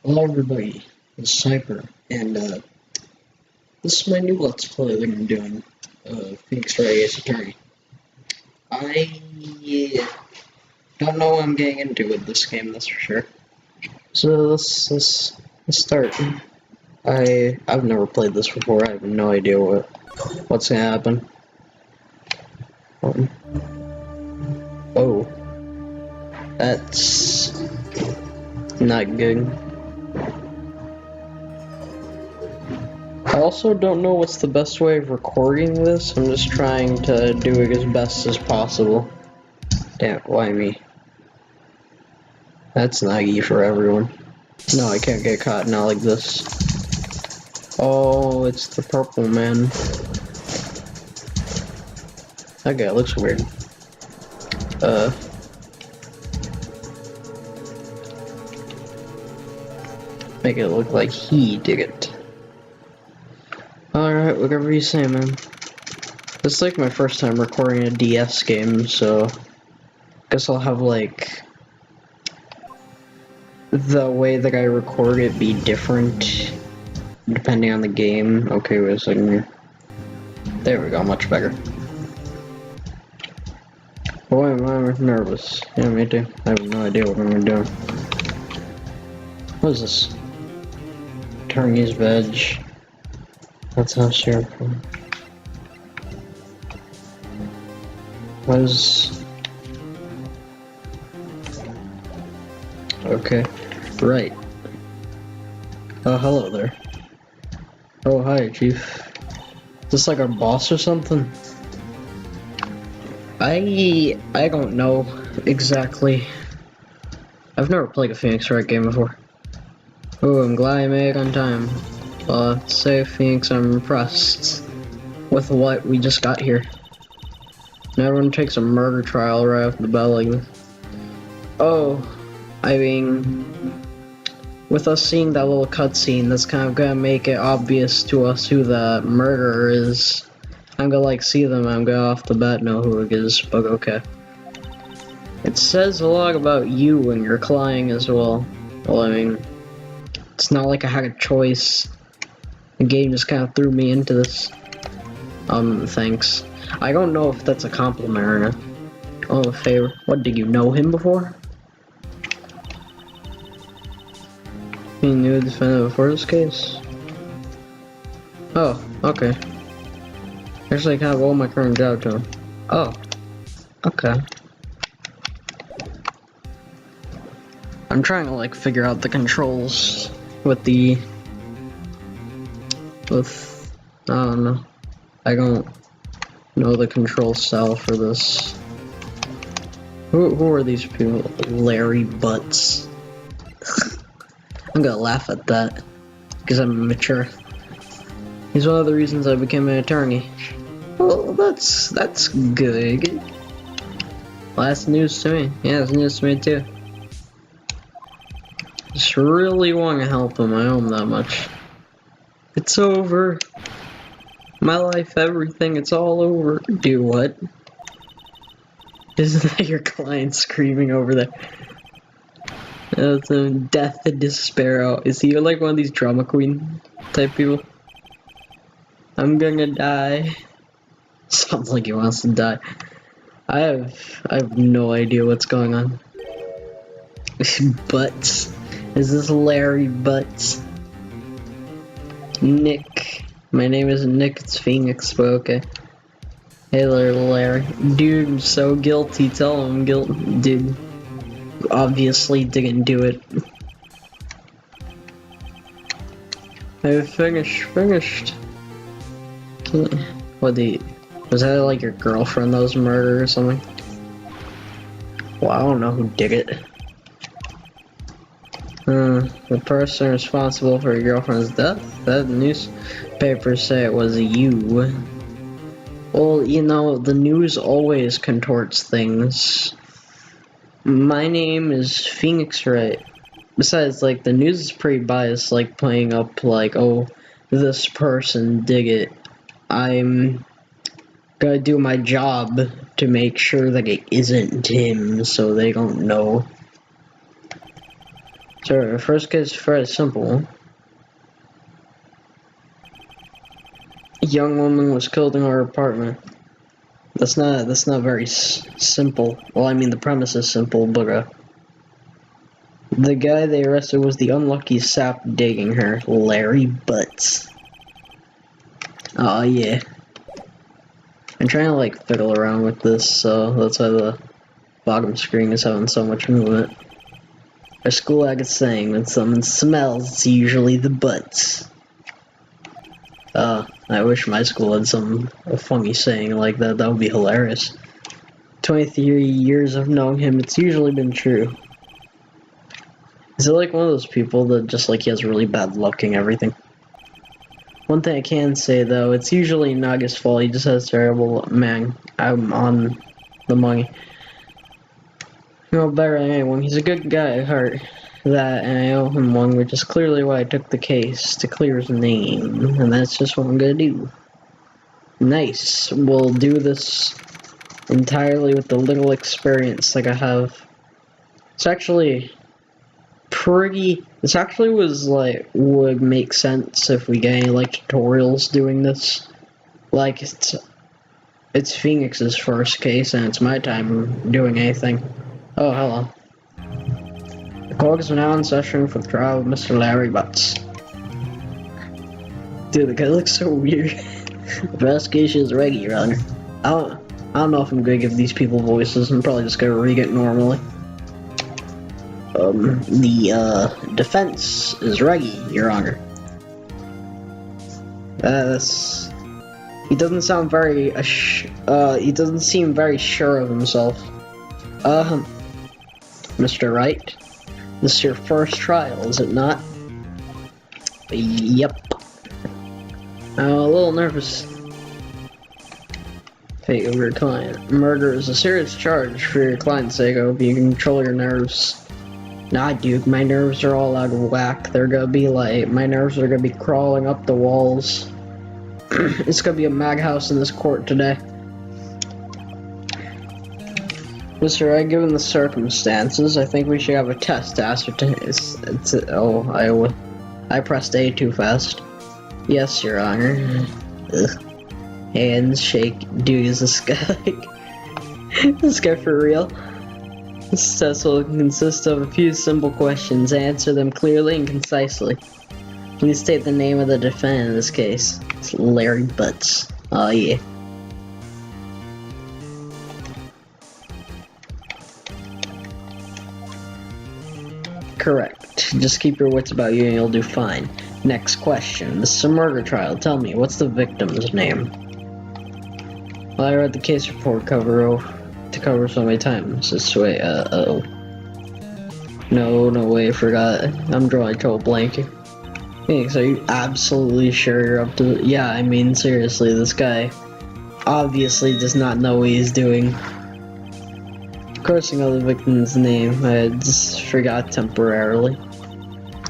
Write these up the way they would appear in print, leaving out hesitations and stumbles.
Hello everybody, it's Sniper, and this is my new Let's Play that I'm doing, Phoenix Wright Ace Attorney. I don't know what I'm getting into with this game, that's for sure. So let's start. I've never played this before, I have no idea what's gonna happen. Oh. That's not good. I also don't know what's the best way of recording this. I'm just trying to do it as best as possible. Damn, why me? That's naggy for everyone. No, I can't get caught now like this. Oh, it's the purple man. That guy looks weird. Make it look like he did it. Alright, whatever you say, man. This is like my first time recording a DS game, so guess I'll have like the way that I record it be different depending on the game. Okay, wait a second here. There we go, much better. Boy, am I nervous. Yeah, me too. I have no idea what I'm gonna do. What is this? Attorney's badge. That's how sure. What is... Okay. Right. Oh, hello there. Oh, hi, Chief. Is this like our boss or something? I don't know exactly. I've never played a Phoenix Wright game before. Oh, I'm glad I made it on time. Say Phoenix, I'm impressed with what we just got here. Now everyone takes a murder trial right off the bat like this. Oh, I mean, with us seeing that little cutscene, that's kind of gonna make it obvious to us who the murderer is. I'm gonna like see them, I'm gonna off the bat know who it is, but okay. It says a lot about you when you're crying as well. Well, I mean, it's not like I had a choice. The game just kind of threw me into this. Thanks. I don't know if that's a compliment or not. Oh, a favor. What, did you know him before? You knew the defendant before this case? Oh, okay. Actually, I kind of owe my current job to him. Oh, okay. I'm trying to like figure out the controls with I don't know. I don't know the control style for this. Who are these people? Larry Butts. I'm gonna laugh at that because I'm immature. He's one of the reasons I became an attorney. Well, that's good. Well, that's news to me. Yeah, it's news to me too. Just really want to help him. I owe him that much. It's over. My life, everything, it's all over. Do what? Isn't that your client screaming over there? That's death and despair. Oh, is he like one of these drama queen type people? I'm gonna die. Sounds like he wants to die. I have no idea what's going on. Butts. Is this Larry Butts? Nick. My name is Nick, it's Phoenix, but okay. Hey there, Larry. Dude, I'm so guilty. Tell him I'm guilty. Dude, obviously didn't do it. I finished. What was that like your girlfriend that was murdered or something? Well, I don't know who did it. The person responsible for your girlfriend's death? That newspapers say it was you. Well, you know, the news always contorts things. My name is Phoenix Wright. Besides, like, the news is pretty biased, like, playing up, like, oh, this person did it. I'm gonna do my job to make sure that it isn't him, so they don't know. So the first case is very simple. A young woman was killed in her apartment. That's not very simple. Well, I mean the premise is simple, but the guy they arrested was the unlucky sap digging her, Larry Butts. Oh yeah. I'm trying to like fiddle around with this, so that's why the bottom screen is having so much movement. Our school ag is saying when someone smells, it's usually the butts. I wish my school had a funny saying like that. That would be hilarious. 23 years of knowing him, it's usually been true. Is it like one of those people that just like he has really bad luck and everything? One thing I can say though, it's usually not his fault. He just has terrible man. I'm on the money. No better than anyone. He's a good guy at heart. That, and I owe him one, which is clearly why I took the case, to clear his name, and that's just what I'm gonna do. Nice. We'll do this entirely with the little experience like I have. It's actually pretty, this actually was like, would make sense if we get any like tutorials doing this. Like, it's Phoenix's first case, and it's my time doing anything. Oh, hello. The court is now in session for the trial of Mr. Larry Butts. Dude, the guy looks so weird. The investigation is ready, Your Honor. I don't know if I'm gonna give these people voices. I'm probably just gonna read it normally. The defense is ready, Your Honor. He doesn't sound very, he doesn't seem very sure of himself. Mr. Wright, this is your first trial, is it not? Yep. I'm a little nervous. Fate of your client. Murder is a serious charge. For your client's sake, I hope you can control your nerves. Nah, dude, my nerves are all out of whack. They're gonna be like, my nerves are gonna be crawling up the walls. It's gonna be a madhouse in this court today. Mr. Wright, given the circumstances, I think we should have a test to ascertain. I pressed A too fast. Yes, Your Honor. Ugh. Hands shake. Dude, is this guy? This guy for real? This test will consist of a few simple questions. Answer them clearly and concisely. Please state the name of the defendant in this case. It's Larry Butts. Oh yeah. Correct. Just keep your wits about you and you'll do fine. Next question. This is a murder trial. Tell me, what's the victim's name? Well, I read the case report cover so many times. This way, uh-oh. No way, I forgot. I'm drawing total blank. Phoenix, are you absolutely sure you're up to... Yeah, I mean, seriously, this guy obviously does not know what he's doing. Of course I know the victim's name, I just forgot temporarily.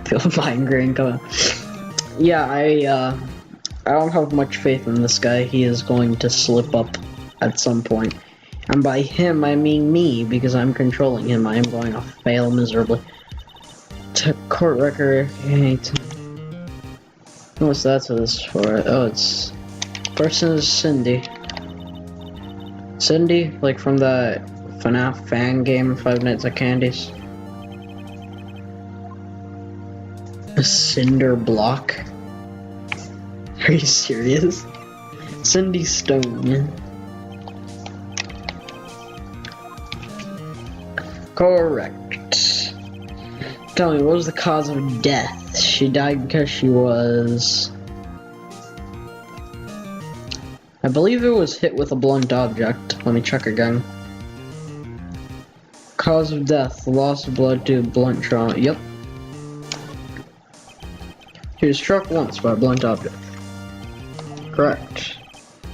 Feel migraine coming. Yeah, I don't have much faith in this guy. He is going to slip up at some point. And by him, I mean me, because I'm controlling him. I am going to fail miserably. To court record, what's that to this for? Oh, it's... Person is Cindy. Cindy, like from the FNAF fan game, Five Nights at Candy's. A cinder block? Are you serious? Cindy Stone. Correct. Tell me, what was the cause of death? She died because she was... I believe it was hit with a blunt object. Let me check again. Cause of death, loss of blood due to blunt trauma. Yep. She was struck once by a blunt object. Correct.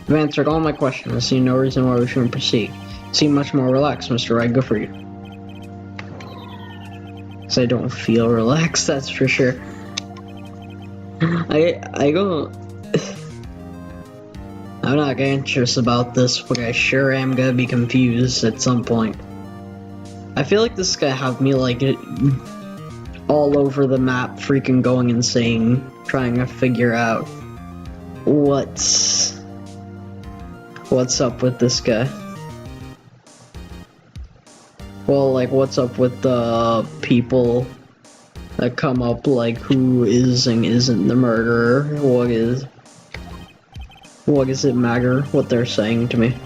You've answered all my questions. I see no reason why we shouldn't proceed. You seem much more relaxed, Mr. Wright. Good for you. Because I don't feel relaxed, that's for sure. I go... I'm not anxious about this, but I sure am gonna be confused at some point. I feel like this guy have me like all over the map, freaking going insane, trying to figure out what's up with this guy. Well, like, what's up with the people that come up, like, who is and isn't the murderer? What does it matter what they're saying to me?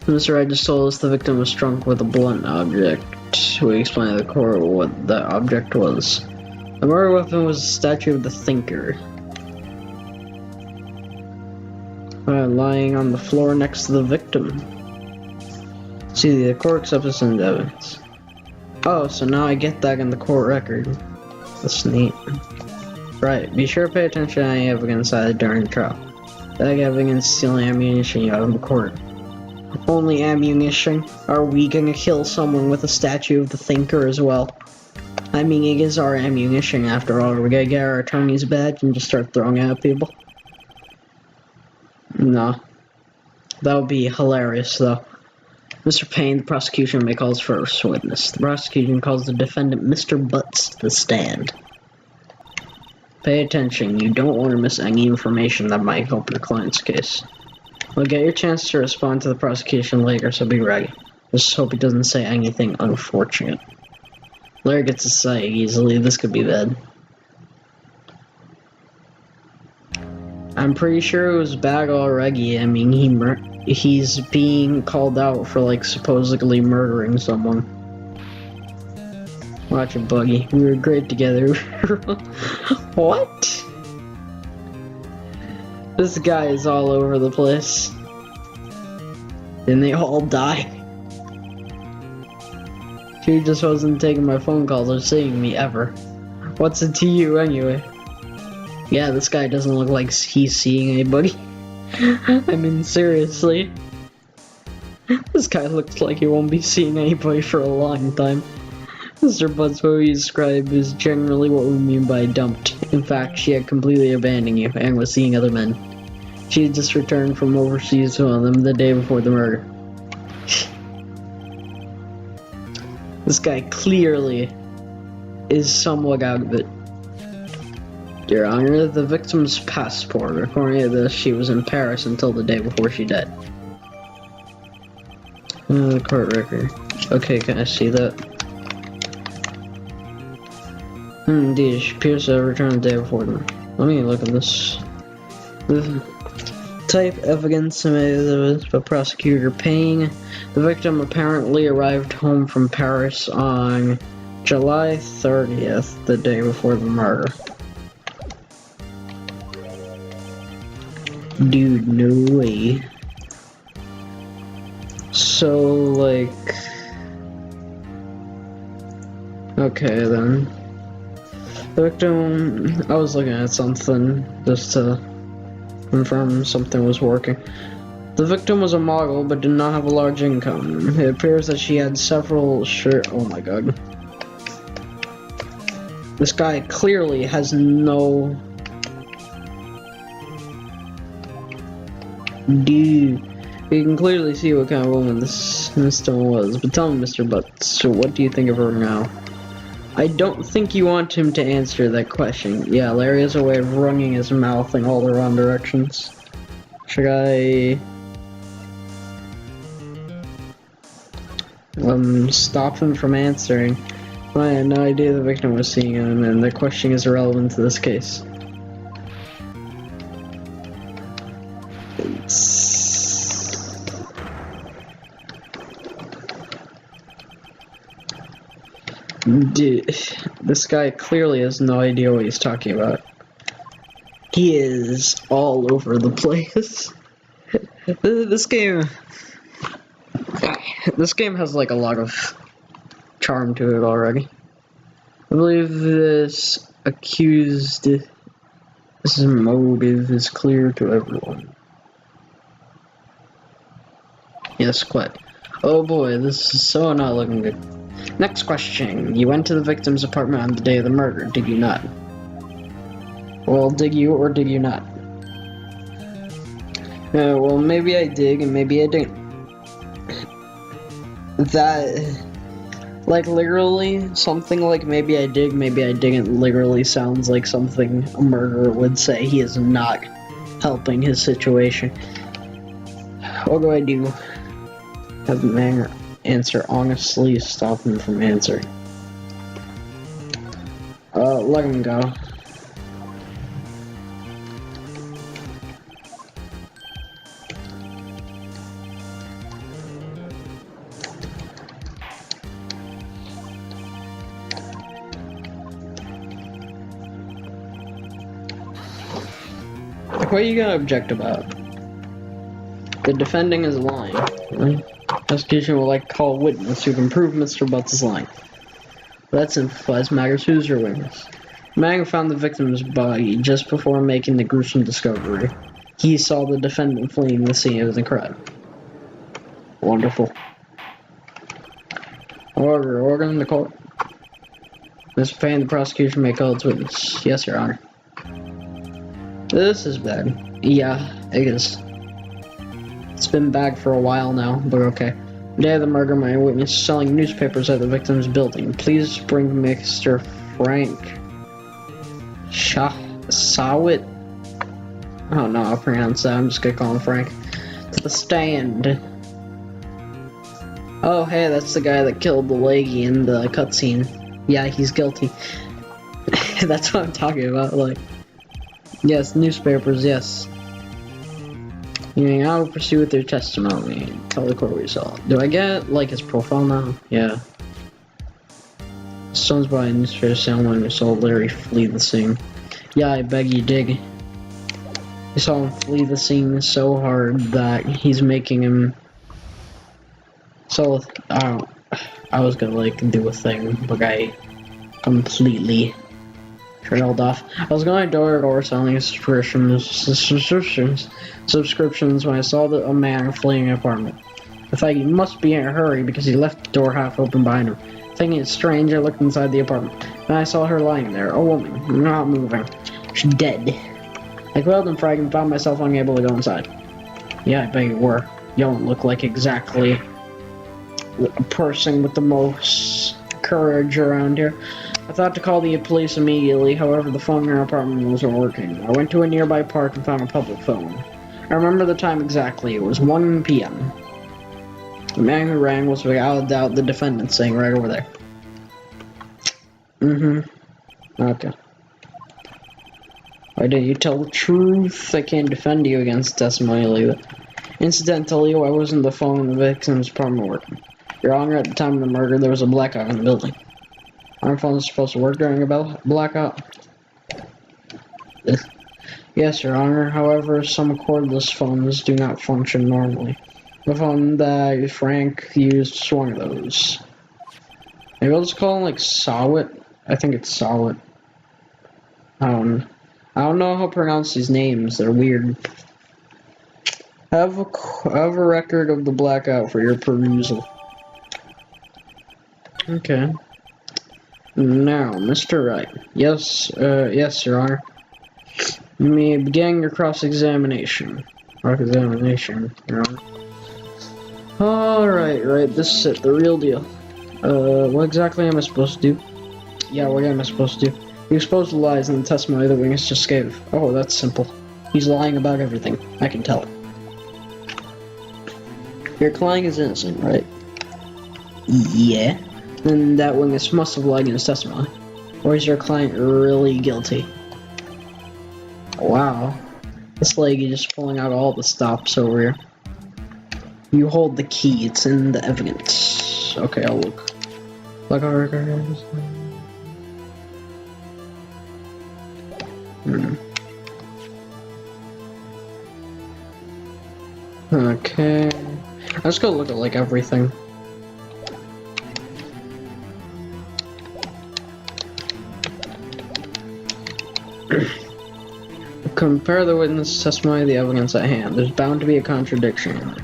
Mr. Wright just told us the victim was struck with a blunt object. We explained to the court what that object was. The murder weapon was a statue of the Thinker. Lying on the floor next to the victim. See, the court accepts this into evidence. Oh, so now I get that in the court record. That's neat. Right, be sure to pay attention to any evidence added during the trial. That evidence stealing ammunition you have in the court. Only ammunition? Are we gonna kill someone with a statue of the Thinker as well? I mean, it is our ammunition after all. We're gonna get our attorney's badge and just start throwing it at people? No. That would be hilarious, though. Mr. Payne, the prosecution may call his first witness. The prosecution calls the defendant Mr. Butts to the stand. Pay attention, you don't want to miss any information that might help your client's case. We'll get your chance to respond to the prosecution later, so be ready. Just hope he doesn't say anything unfortunate. Larry gets to say easily, this could be bad. I'm pretty sure it was bad already. I mean, he's being called out for, like, supposedly murdering someone. Watch it, Buggy. We were great together. What? This guy is all over the place. Didn't they all die? She just wasn't taking my phone calls or seeing me ever. What's it to you anyway? Yeah, this guy doesn't look like he's seeing anybody. I mean, seriously. This guy looks like he won't be seeing anybody for a long time. Mr. Butts, what we describe is generally what we mean by dumped. In fact, she had completely abandoned you and was seeing other men. She had just returned from overseas on them the day before the murder. This guy clearly is somewhat out of it. Your Honor, the victim's passport. According to this, she was in Paris until the day before she died. The court record. Okay, can I see that? Indeed, she appears to have returned the day before them. Let me look at this. The type evidence submitted by Prosecutor Payne. The victim apparently arrived home from Paris on July 30th, the day before the murder. Dude, no way. So, like... Okay, then. The victim... I was looking at something just to confirm something was working. The victim was a model, but did not have a large income. It appears that she had several oh my god. This guy clearly has no... Dude, you can clearly see what kind of woman this one was. But tell me, Mr. Butts, so what do you think of her now? I don't think you want him to answer that question. Yeah, Larry has a way of running his mouth in all the wrong directions. Should I... stop him from answering? I had no idea the victim was seeing him, and the question is irrelevant to this case. Dude, this guy clearly has no idea what he's talking about. He is all over the place. This game has like a lot of charm to it already. I believe this accused's motive is clear to everyone. Yes, quite. Oh boy, this is so not looking good. Next question. You went to the victim's apartment on the day of the murder, did you not? Well, did you or did you not? Well, maybe I did and maybe I didn't. Like, literally, something like maybe I dig, maybe I didn't literally sounds like something a murderer would say. He is not helping his situation. What do I do? Have the man answer honestly, stop him from answering. Let him go. Like, what are you gonna object about? The defending is lying. Right? Prosecution will like to call a witness who can prove Mr. Butts is lying. That simplifies matters. Who's your witness? The man who found the victim's body just before making the gruesome discovery. He saw the defendant fleeing the scene of the crime. Wonderful. Order in the court. Mr. Payne, the prosecution may call its witness. Yes, Your Honor. This is bad. Yeah, it is. It's been bad for a while now, but okay. The day of the murder, my witness is selling newspapers at the victim's building. Please bring Mr. Frank Sawit. I don't know how to pronounce that. I'm just gonna call him Frank. To the stand. Oh, hey, that's the guy that killed the lady in the cutscene. Yeah, he's guilty. That's what I'm talking about. Like, yes, newspapers. Yes. I will pursue with their testimony. Tell the court what you saw. Do I get, like, his profile now? Yeah. Stones by a newspaper sound when you saw Larry flee the scene. Yeah, I beg you dig. You saw him flee the scene so hard that he's making him... So, I was gonna, like, do a thing, but I completely trailed off. I was going door-to-door selling subscriptions when I saw a man fleeing an apartment. I thought he must be in a hurry because he left the door half open behind him. Thinking it's strange, I looked inside the apartment. Then I saw her lying there, a woman, not moving. She's dead. I quailed and frightened and found myself unable to go inside. Yeah, I bet you were. You don't look like exactly a person with the most courage around here. I thought to call the police immediately, however the phone in our apartment wasn't working. I went to a nearby park and found a public phone. I remember the time exactly, it was 1 p.m. The man who rang was without doubt the defendant, saying right over there. Okay. Why didn't you tell the truth? I can't defend you against testimony like that. Incidentally, why wasn't the phone in the victim's apartment working? Your Honor, at the time of the murder, there was a blackout in the building. Aren't phones supposed to work during a blackout? Yes, Your Honor. However, some cordless phones do not function normally. The phone that Frank used was one of those. Maybe I'll just call him, like, Sawit. I think it's Sawit. I don't know how to pronounce these names. They're weird. I have a record of the blackout for your perusal. Okay. Now, Mr. Wright. Yes, yes, Your Honor. You may begin your cross-examination. Cross-examination, Your Honor. Alright, right, this is it, the real deal. What exactly am I supposed to do? Yeah, what am I supposed to do? You expose the lies in the testimony the witness just gave. Oh, that's simple. He's lying about everything. I can tell it. Your client is innocent, right? Yeah. Then that witness must have lied in his testimony. Or is your client really guilty? Wow. This lady just pulling out all the stops over here. You hold the key, it's in the evidence. Okay, I'll look. Like our records. Okay. Let's go look at like everything. Compare the witness testimony to the evidence at hand. There's bound to be a contradiction.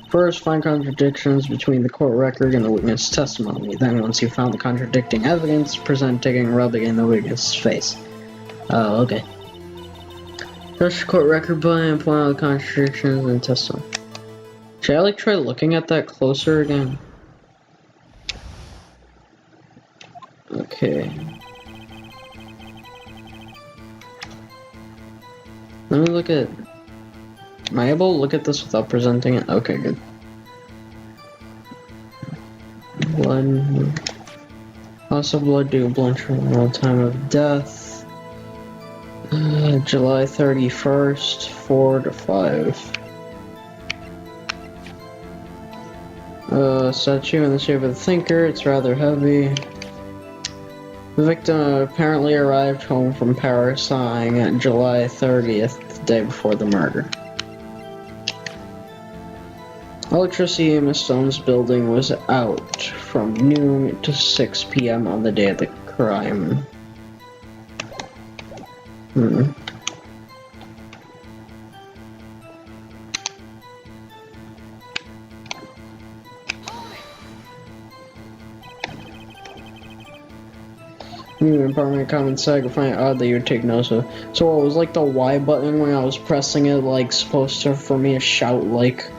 First, find contradictions between the court record and the witness testimony. Then, once you found the contradicting evidence, present taking and rub it in the witness's face. Oh, okay. Search the court record by and point out the contradictions in testimony. Should I like try looking at that closer again? Okay. Let me look at... Am I able to look at this without presenting it? Okay, good. One... Loss of blood due to blunt trauma, time of death. July 31st, 4 to 5. Statue in the shape of the thinker, it's rather heavy. The victim apparently arrived home from Paris on July 30th, the day before the murder. Electricity in Miss Stone's building was out from noon to 6 p.m. on the day of the crime. Apartment common site, I find it odd that you would take notice of. So it was like the Y button when I was pressing it, like supposed to for me to shout like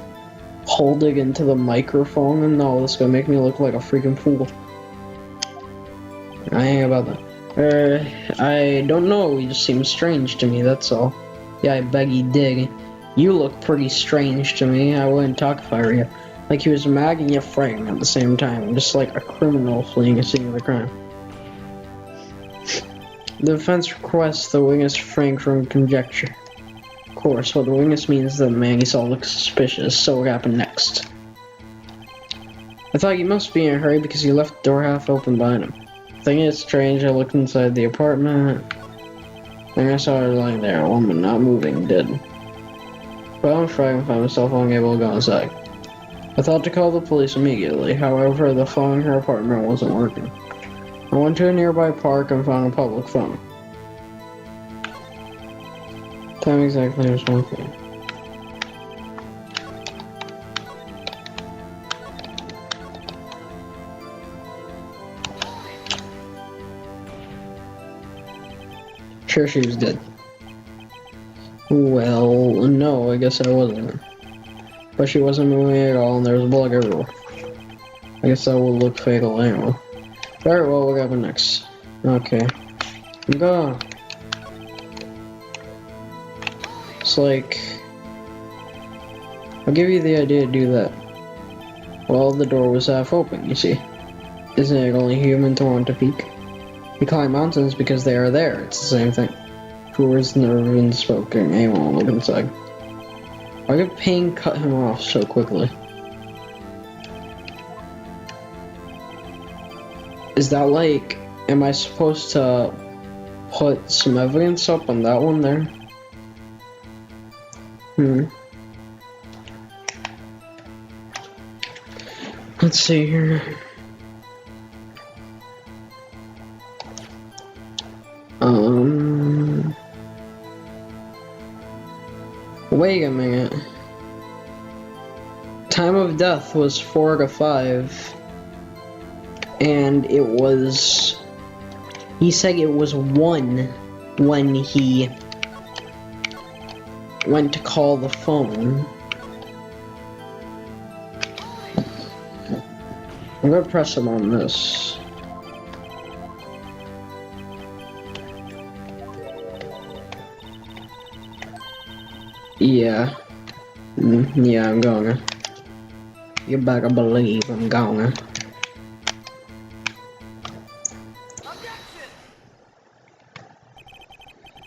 holding into the microphone, and no, this is gonna make me look like a freaking fool. I ain't about that. I don't know, he just seems strange to me, that's all. Yeah, I beg you dig. You look pretty strange to me, I wouldn't talk if I were you. Like he was mad and yet frightened at the same time, just like a criminal fleeing a scene of the crime. The defense requests the witness refrain from conjecture. Of course, what the witness means is that the man he saw looks suspicious, so what happened next? I thought you must be in a hurry because you left the door half open behind him. Thing is strange, I looked inside the apartment. Then I saw her lying there, a woman not moving, dead. But I'm frightened and found myself unable to go inside. I thought to call the police immediately, however, the phone in her apartment wasn't working. I went to a nearby park and found a public phone. Time exactly was 1 p.m. Sure, she was dead. Well, no, I guess I wasn't. But she wasn't moving at all, and there was blood everywhere. I guess that would look fatal anyway. Alright, well, what happened next? Okay. Go. It's like... I'll give you the idea to do that. Well, the door was half open, you see. Isn't it only human to want to peek? We climb mountains because they are there, it's the same thing. Words never been spoken, anyone will look inside. Why did pain cut him off so quickly? Is that like, am I supposed to put some evidence up on that one there? Let's see here. Wait a minute. Time of death was 4 to 5. And it was... He said it was 1 when he went to call the phone. I'm gonna press him on this. Yeah. Yeah, I'm going. You better believe I'm going.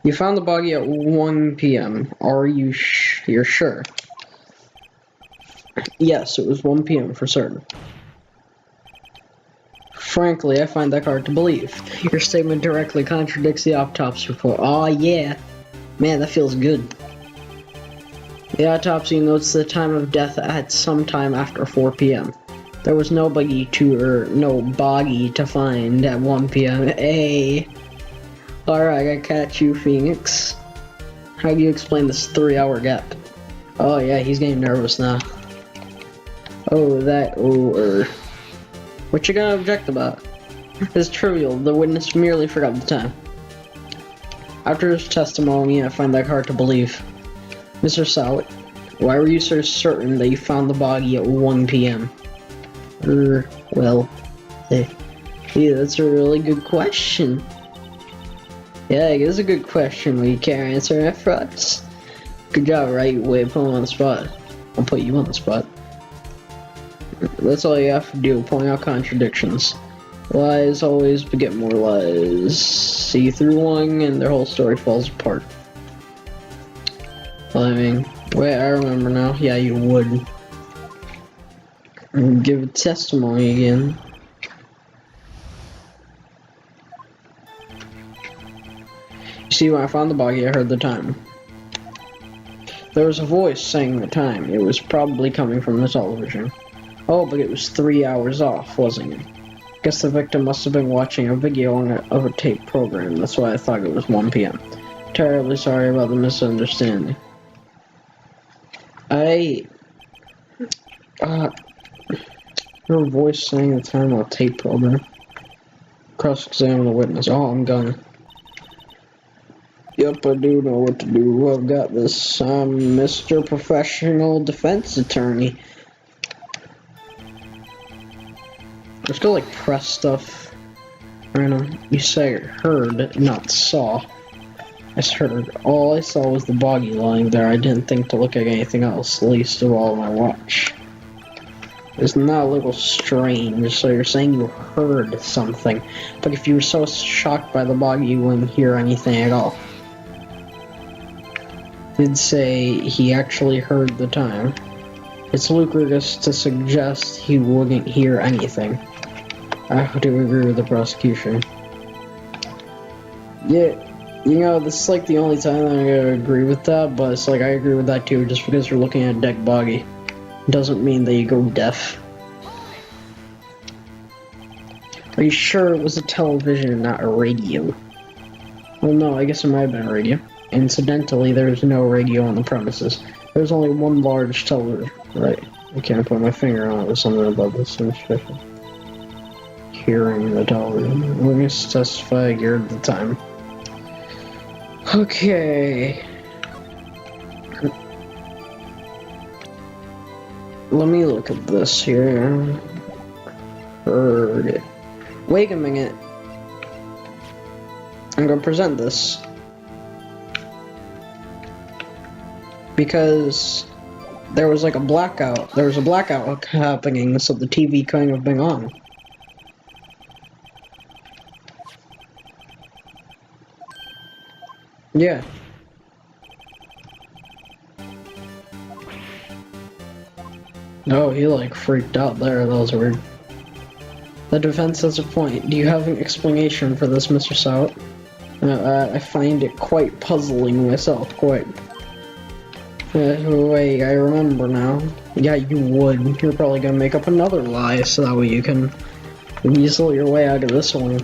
You found the body at 1 p.m. Are you you're sure? Yes, it was 1 p.m. for certain. Frankly, I find that hard to believe. Your statement directly contradicts the autopsy report. Aw, yeah. Man, that feels good. The autopsy notes the time of death at some time after 4 p.m. There was no body to find at 1 p.m. Hey. Alright, I catch you, Phoenix. How do you explain this 3-hour gap? Oh yeah, he's getting nervous now. What you gonna object about? It's trivial, the witness merely forgot the time. After his testimony, I find that hard to believe. Mr. Sowett, why were you so certain that you found the body at 1 p.m.? Yeah, that's a really good question. Yeah, it is a good question, but you can't answer it for us. Good job, right? Way to put him on the spot. I'll put you on the spot. That's all you have to do, point out contradictions. Lies always beget more lies. See through one and their whole story falls apart. Well, I mean, wait, I remember now. Yeah, you would. Give a testimony again. You see, when I found the buggy, I heard the time. There was a voice saying the time. It was probably coming from the television. Oh, but it was 3 hours off, wasn't it? Guess the victim must have been watching a video of a tape program. That's why I thought it was 1 p.m. Terribly sorry about the misunderstanding. Her voice saying the time on a tape program. Cross-examine the witness. Oh, I'm gonna. Yep, I do know what to do. I've got this. I'm Mr. Professional Defense Attorney. Let's go like press stuff. Random. You say heard, not saw. I heard. All I saw was the boggy lying there. I didn't think to look at anything else, least of all my watch. Isn't that a little strange? So you're saying you heard something, but if you were so shocked by the boggy, you wouldn't hear anything at all. Did say he actually heard the time. It's ludicrous to suggest he wouldn't hear anything. I have to agree with the prosecution. Yeah, you know, this is like the only time I'm gonna agree with that, but it's like I agree with that too, just because you're looking at a dead boggy doesn't mean that you go deaf. Are you sure it was a television, not a radio? Well, no, I guess it might have been a radio. Incidentally, there's no radio on the premises. There's only one large television. Right. I can't put my finger on it with something about this special. Hearing the television. Witness testify geared at the time. Okay. Let me look at this here. Heard it. Wait a minute. I'm gonna present this. Because there was like a blackout. There was a blackout happening, so the TV couldn't have been on. Yeah. Oh, he like freaked out there. That was weird. The defense has a point. Do you have an explanation for this, Mr. Stout? I find it quite puzzling myself, quite. Wait, I remember now. Yeah, you would. You're probably gonna make up another lie so that way you can weasel your way out of this one.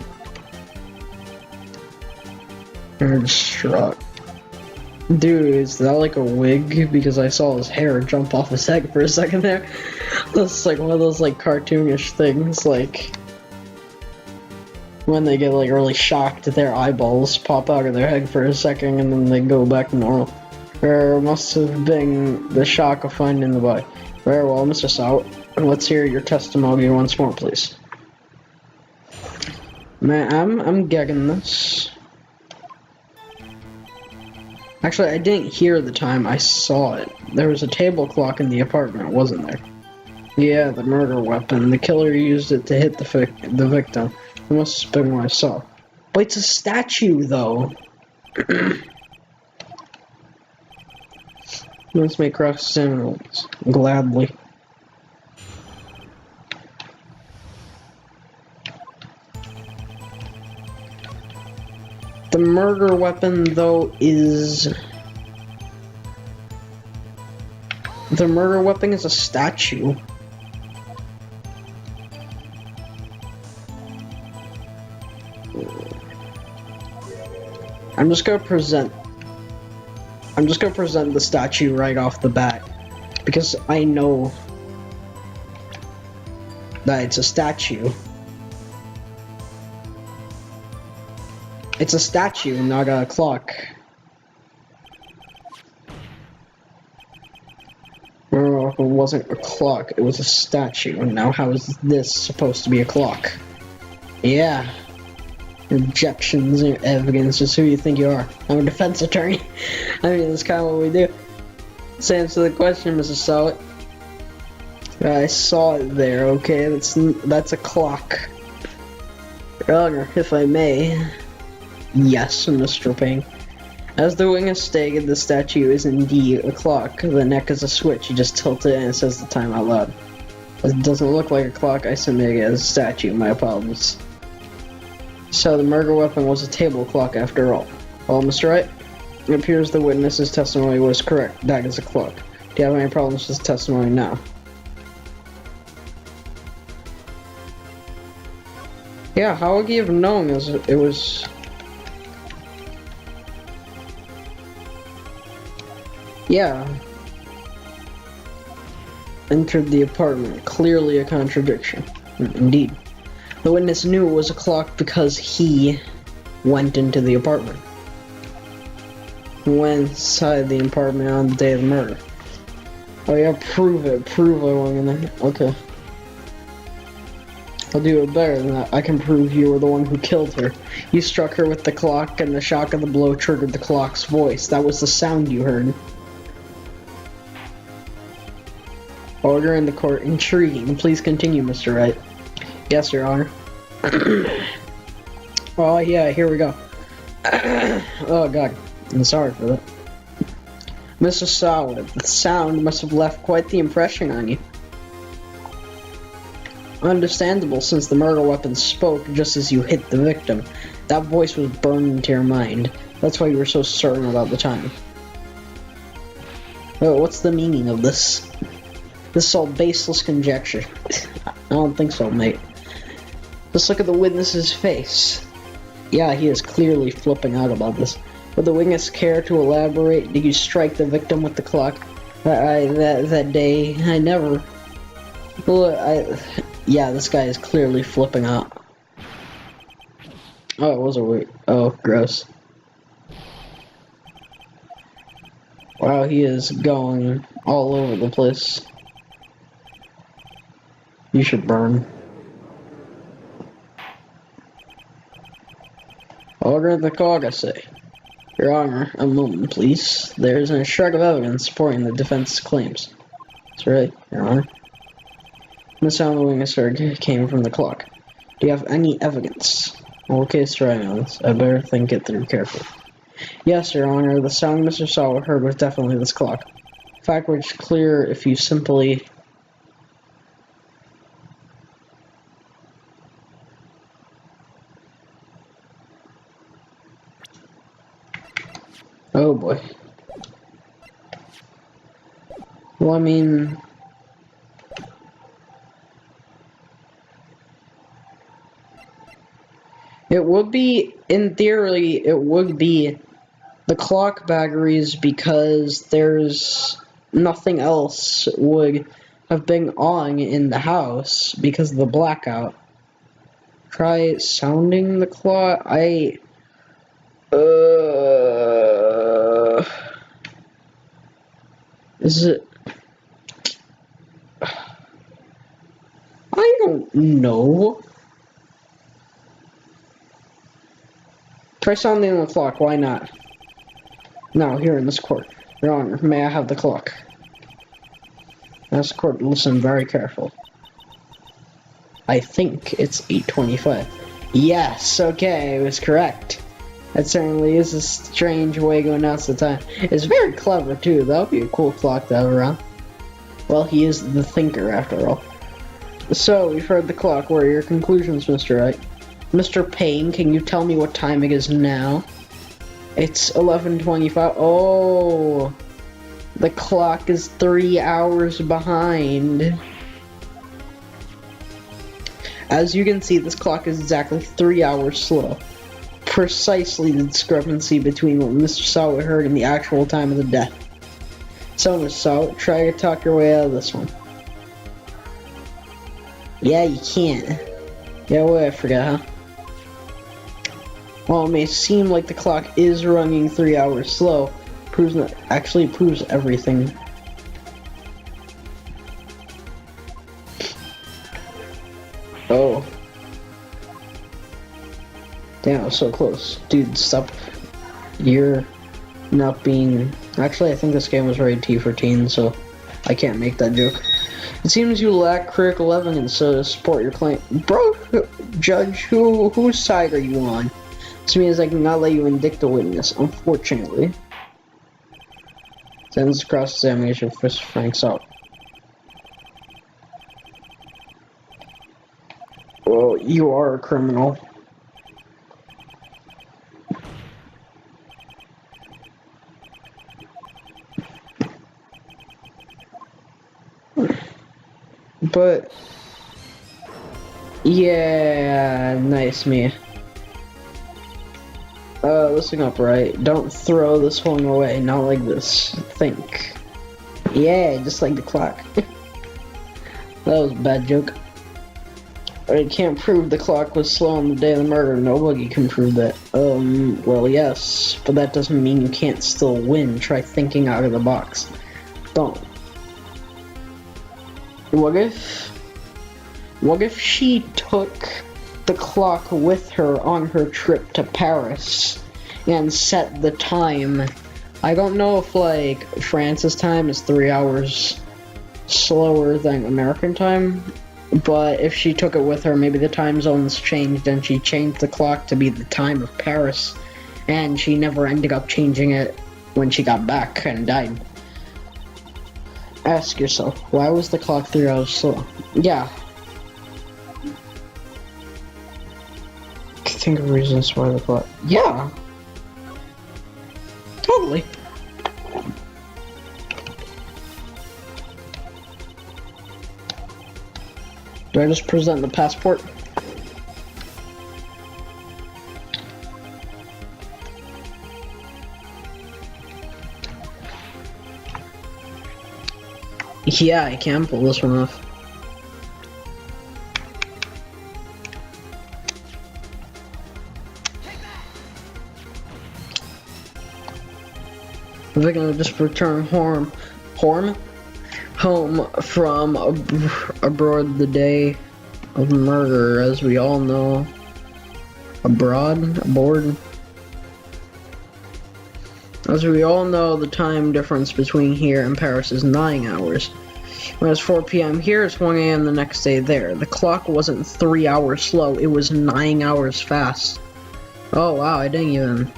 You're distraught. Dude, is that like a wig? Because I saw his hair jump off his head for a second there. That's like one of those like cartoonish things, like when they get like really shocked, their eyeballs pop out of their head for a second and then they go back to normal. There must have been the shock of finding the body. Very well, Mr. Stout. Let's hear your testimony once more, please. Man, I'm getting this. Actually, I didn't hear the time, I saw it. There was a table clock in the apartment, wasn't there? Yeah, the murder weapon. The killer used it to hit the victim. It must have been what I saw. But it's a statue, though. Let's make cross-examinations. Gladly. The murder weapon, though, is... The murder weapon is a statue. I'm just gonna present the statue right off the bat, because I know that it's a statue. It's a statue, not a clock. Oh, it wasn't a clock, it was a statue. And now how is this supposed to be a clock? Yeah. Objections or evidence, just who you think you are. I'm a defense attorney. I mean, that's kind of what we do. Let's answer the question, Mrs. Sowett. I saw it there, okay? That's a clock. Your Honor, if I may. Yes, Mr. Payne. As the wing is stated, the statue is indeed a clock. The neck is a switch. You just tilt it and it says the time out loud. It doesn't look like a clock. I submit it as a statue. My apologies. So the murder weapon was a table clock after all. Well, Mr. Wright, it appears the witness's testimony was correct. That is a clock. Do you have any problems with his testimony now? Yeah, how would he have known it was... Yeah. Entered the apartment. Clearly a contradiction. Indeed. The witness knew it was a clock because he went into the apartment. He went inside the apartment on the day of the murder. Oh yeah, prove it. Prove I went in there. Okay. I'll do it better than that. I can prove you were the one who killed her. You struck her with the clock and the shock of the blow triggered the clock's voice. That was the sound you heard. Order in the court. Intriguing. Please continue, Mr. Wright. Yes, Your Honor. Oh, yeah, here we go. Oh, God. I'm sorry for that. Mr. Sowett, the sound must have left quite the impression on you. Understandable, since the murder weapon spoke just as you hit the victim. That voice was burned into your mind. That's why you were so certain about the time. Oh, what's the meaning of this? This is all baseless conjecture. I don't think so, mate. Just look at the witness's face. Yeah, he is clearly flipping out about this. Would the witness care to elaborate? Did you strike the victim with the clock? That day, I never... Well, yeah, this guy is clearly flipping out. Oh, it was a weird... Oh, gross. Wow, he is going all over the place. You should burn. Order the court, I say. Your Honor, a moment, please. There is a shred of evidence supporting the defense's claims. That's right, Your Honor. The sound the witness heard came from the clock. Do you have any evidence? Okay, try on this. I better think it through carefully. Yes, Your Honor, the sound Mr. Sowett heard was definitely this clock. Fact which is clear if you simply... Oh boy. Well, I mean... It would be, in theory, it would be the clock batteries because there's nothing else would have been on in the house because of the blackout. Try sounding the clock. Is it? I don't know. Try sounding the clock, why not? Now, here in this court. Your Honor, may I have the clock? Ask the court to listen very careful. I think it's 8:25. Yes, okay, it was correct. That certainly is a strange way to announce the time. It's very clever, too. That would be a cool clock to have around. Well, he is the thinker, after all. So, we've heard the clock. What are your conclusions, Mr. Wright? Mr. Payne, can you tell me what time it is now? It's 11:25. Oh, the clock is 3 hours behind. As you can see, this clock is exactly 3 hours slow. Precisely the discrepancy between what Mr. Sowett heard and the actual time of the death. So, Mr. Sowett, try to talk your way out of this one. Yeah, you can't. Yeah, well, I forgot, huh? While it may seem like the clock is running 3 hours slow, actually proves everything. Oh. Yeah, so close. Dude, stop. You're not being... Actually, I think this game was rated T for teens, so I can't make that joke. It seems you lack critical evidence to support your claim. Bro, Judge, whose side are you on? This means I cannot let you indict a witness, unfortunately. Sentence cross-examination for Frank's out. Well, you are a criminal. But... yeah, nice me. Listen up, Wright. Don't throw this one away, not like this. Think. Yeah, just like the clock. That was a bad joke. I can't prove the clock was slow on the day of the murder. Nobody can prove that. Well, yes, but that doesn't mean you can't still win. Try thinking out of the box. Don't. What if she took the clock with her on her trip to Paris and set the time? I don't know if, like, France's time is 3 hours slower than American time, but if she took it with her, maybe the time zones changed and she changed the clock to be the time of Paris, and she never ended up changing it when she got back and died. Ask yourself, why was the clock 3 hours slow? Yeah. Think of reasons why the clock. Yeah. Totally. Do I just present the passport? Yeah, I can pull this one off. They're gonna just return home from abroad the day of murder, as we all know. Aboard. As we all know, the time difference between here and Paris is 9 hours. When it's 4 p.m. here, it's 1 a.m. the next day there. The clock wasn't 3 hours slow, it was 9 hours fast. Oh wow, I didn't even...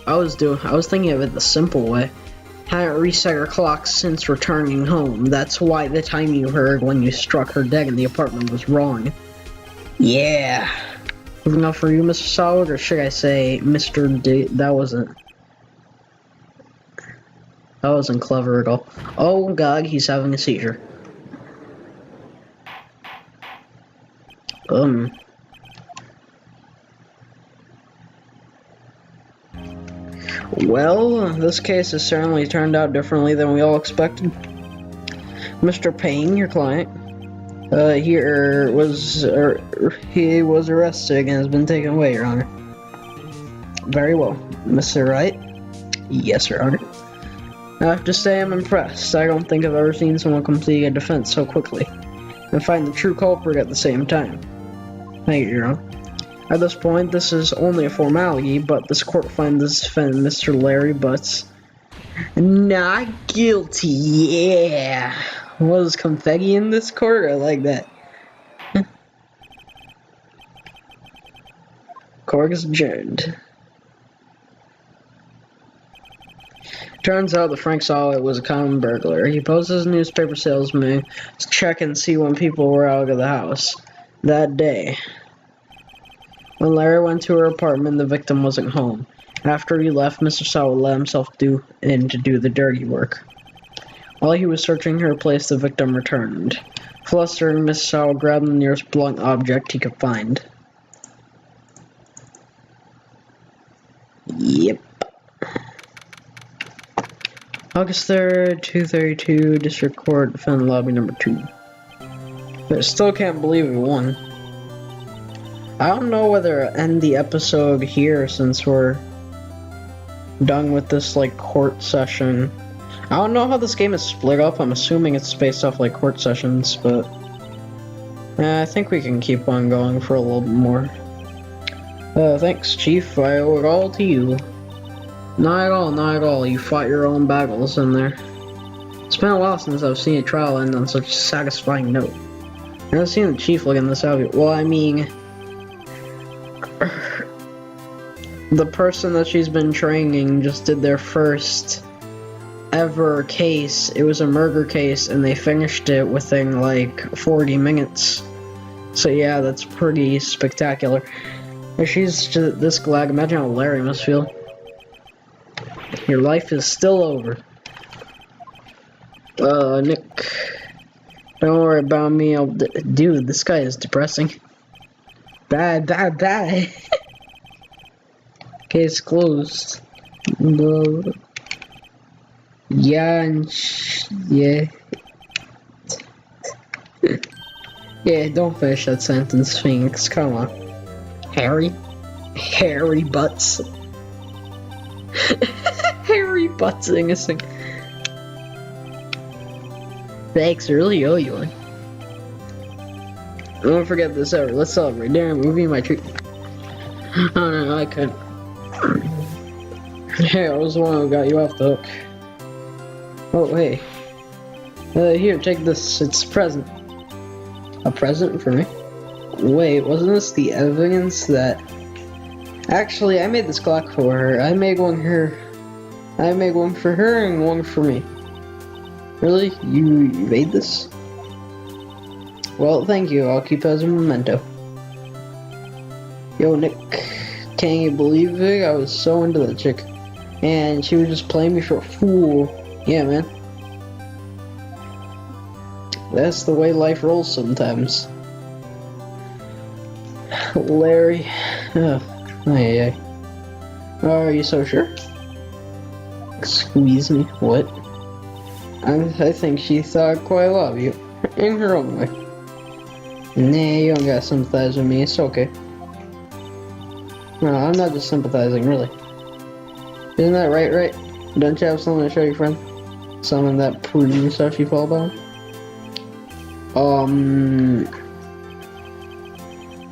I was thinking of it the simple way. Hadn't reset her clock since returning home. That's why the time you heard when you struck her dead in the apartment was wrong. Yeah. Enough for you, Mr. Solid, or should I say Mr. D? That wasn't clever at all. Oh god, he's having a seizure. Well, this case has certainly turned out differently than we all expected. Mr. Payne, your client, he was arrested and has been taken away, Your Honor. Very well. Mr. Wright? Yes, Your Honor. I have to say I'm impressed. I don't think I've ever seen someone complete a defense so quickly and find the true culprit at the same time. Thank you, Your Honor. At this point, this is only a formality, but this court finds this defendant, Mr. Larry Butts, not guilty. Yeah. Was confetti in this court? I like that. Court is adjourned. Turns out that Frank Solid was a common burglar. He posed as a newspaper salesman to check and see when people were out of the house that day. When Larry went to her apartment, the victim wasn't home. After he left, Mr. Solid let himself do the dirty work. While he was searching her place, the victim returned. Flustered, Mr. Solid grabbed the nearest blunt object he could find. Yep. August 3rd, 2:32, District Court, defendant lobby number 2. But I still can't believe it won. I don't know whether to end the episode here since we're done with this, like, court session. I don't know how this game is split up. I'm assuming it's based off, like, court sessions, but I think we can keep on going for a little bit more. Thanks, Chief. I owe it all to you. Not at all, not at all. You fought your own battles in there. It's been a while since I've seen a trial end on such a satisfying note. I've never seen the Chief looking this out. Well, I mean, the person that she's been training just did their first ever case. It was a murder case, and they finished it within like 40 minutes. So yeah, that's pretty spectacular. If she's this glad, imagine how Larry must feel. Your life is still over. Nick. Don't worry about me. Dude, this guy is depressing. Bad. Case closed. Yeah. Yeah, don't finish that sentence, Phoenix. Come on. Harry Butts. Harry Butts innocent. Thanks, really owe you one. Don't forget this ever. Let's celebrate. Darren, movie my treat. Oh no, I couldn't. Hey, I was the one who got you off the hook. Oh, hey. Here, take this. It's a present. A present for me? Wait, wasn't this the evidence that... Actually, I made this clock for her. I made one for her and one for me. Really? You made this? Well, thank you. I'll keep it as a memento. Yo, Nick. Can you believe it? I was so into that chick. And she was just playing me for a fool. Yeah, man. That's the way life rolls sometimes. Larry. Oh, yeah. Are you so sure? Squeeze me? What? I think she thought quite a lot of you. In her own way. Nah, you don't gotta sympathize with me. It's okay. No, I'm not just sympathizing, really. Isn't that right? Don't you have something to show your friend? Something that proves how she felt about him?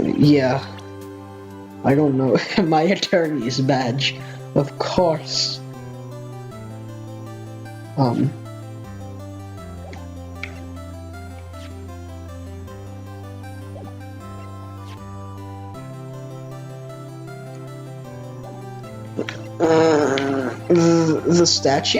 Yeah. I don't know. My attorney's badge. Of course. The statue?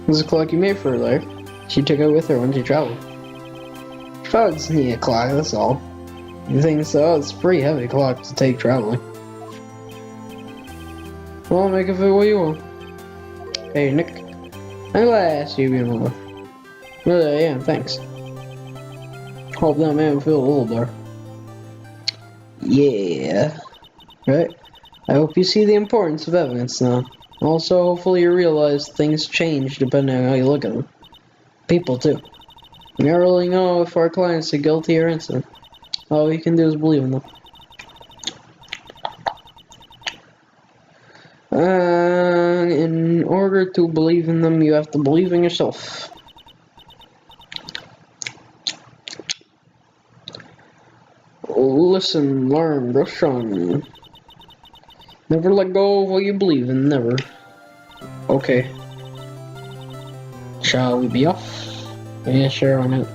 This is a clock you made for her, Larry. She took it with her when she traveled. She probably just need a clock, that's all. You think so? It's a pretty heavy clock to take traveling. Well, make of it what you want. Hey, Nick. I'm glad I asked you to be a member. Really, I am, thanks. Hope that man will feel a little better. Yeah. Right? I hope you see the importance of evidence now. Also, hopefully you realize things change depending on how you look at them. People, too. We don't really know if our clients are guilty or innocent. All we can do is believe in them. In order to believe in them, you have to believe in yourself. Listen, learn, grow strong. Never let go of what you believe in, never. Okay. Shall we be off? Yeah, sure, why not?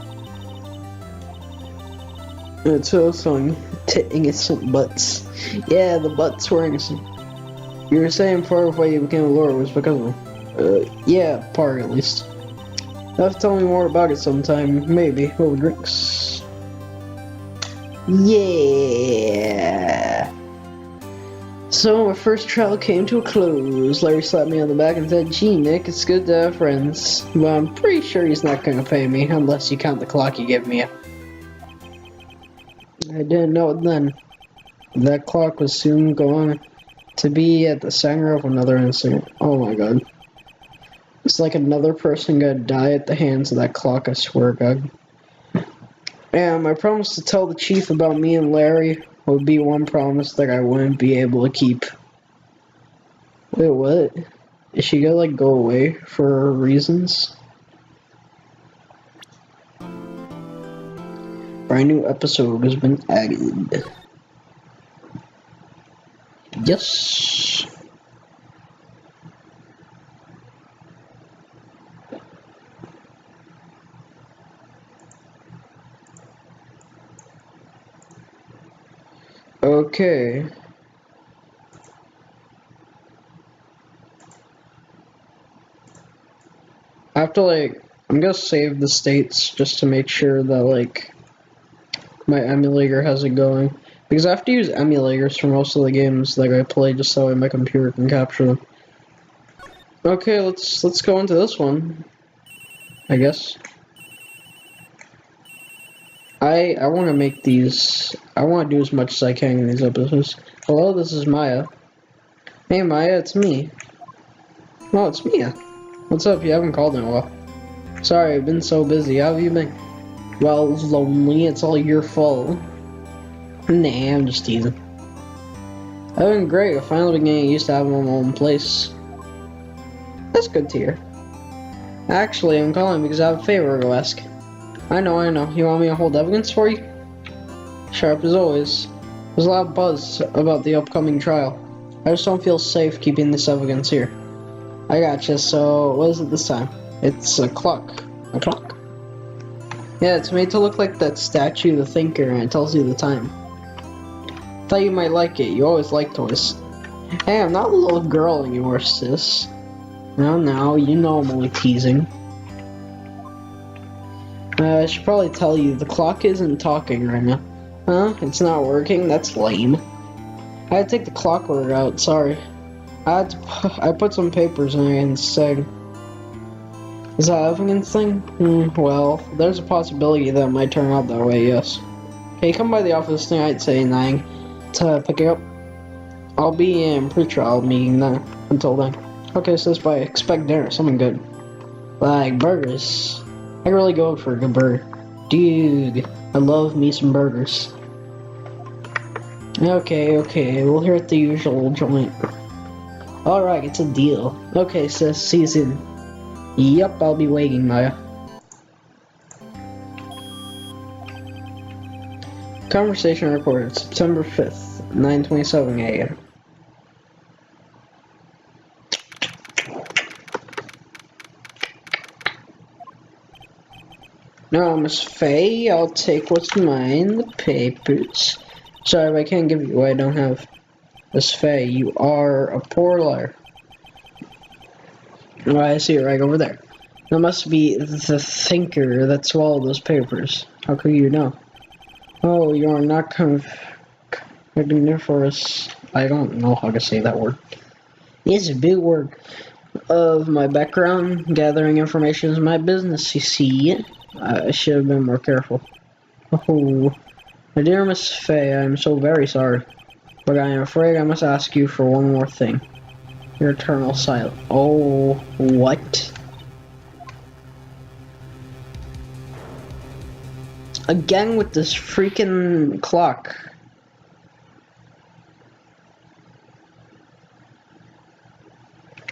It's so fun to innocent butts. Yeah, the butts were innocent. You were saying part of why you became a lawyer was because of them. Yeah, part at least. You'll have to tell me more about it sometime, maybe, over drinks. Yeah. So my first trial came to a close. Larry slapped me on the back and said, "Gee, Nick, it's good to have friends. But I'm pretty sure he's not gonna pay me unless you count the clock he gave me." I didn't know it then. That clock was soon going to be at the center of another incident. Oh my god. It's like another person gonna die at the hands of that clock, I swear to God. And my promise to tell the chief about me and Larry would be one promise that I wouldn't be able to keep. Wait, what? Is she gonna like go away for reasons? Brand new episode has been added. Yes. Okay. I have to like, I'm gonna save the states just to make sure that like my emulator has it going. Because I have to use emulators for most of the games that I play just so my computer can capture them. Okay, let's go into this one, I guess. I want to make these. I want to do as much as I can in these episodes. Hello, this is Maya. Hey Maya, it's me. Oh, it's Mia. What's up? You haven't called in a while. Sorry, I've been so busy. How have you been? Well, it's lonely. It's all your fault. Nah, I'm just teasing. I've been great. I finally been getting used to having my own place. That's good to hear. Actually, I'm calling because I have a favor to ask. I know. You want me to hold evidence for you? Sharp as always. There's a lot of buzz about the upcoming trial. I just don't feel safe keeping this evidence here. I gotcha, so what is it this time? It's a clock. A clock? Yeah, it's made to look like that statue, the Thinker, and it tells you the time. Thought you might like it. You always like toys. Hey, I'm not a little girl anymore, sis. No, you know I'm only teasing. I should probably tell you, the clock isn't talking right now. Huh? It's not working? That's lame. I had to take the clockwork out, sorry. I put some papers in it instead. Is that evidence thing? Well, there's a possibility that it might turn out that way, yes. Hey, come by the office tonight, say 9, to pick it up. I'll be in pre-trial meeting then, until then. Okay, sis, bye. Expect dinner, something good. Like burgers. I can really go for a good burger. Dude, I love me some burgers. Okay, we'll hear at the usual joint. Alright, it's a deal. Okay, sis, see you soon. Yep, I'll be waiting, Maya. Conversation recorded September 5th, 9:27 a.m. No, Miss Faye, I'll take what's mine, the papers. Sorry, but I can't give you what I don't have. Miss Faye, you are a poor liar. Oh, I see it right over there. That must be the Thinker that swallowed those papers. How could you know? Oh, you are not cognivorous. I don't know how to say that word. It's a big word. Of my background, gathering information is my business, you see. I should have been more careful. Oh, my dear Miss Faye, I am so very sorry. But I am afraid I must ask you for one more thing. Your eternal silence. Oh, what? Again with this freaking clock.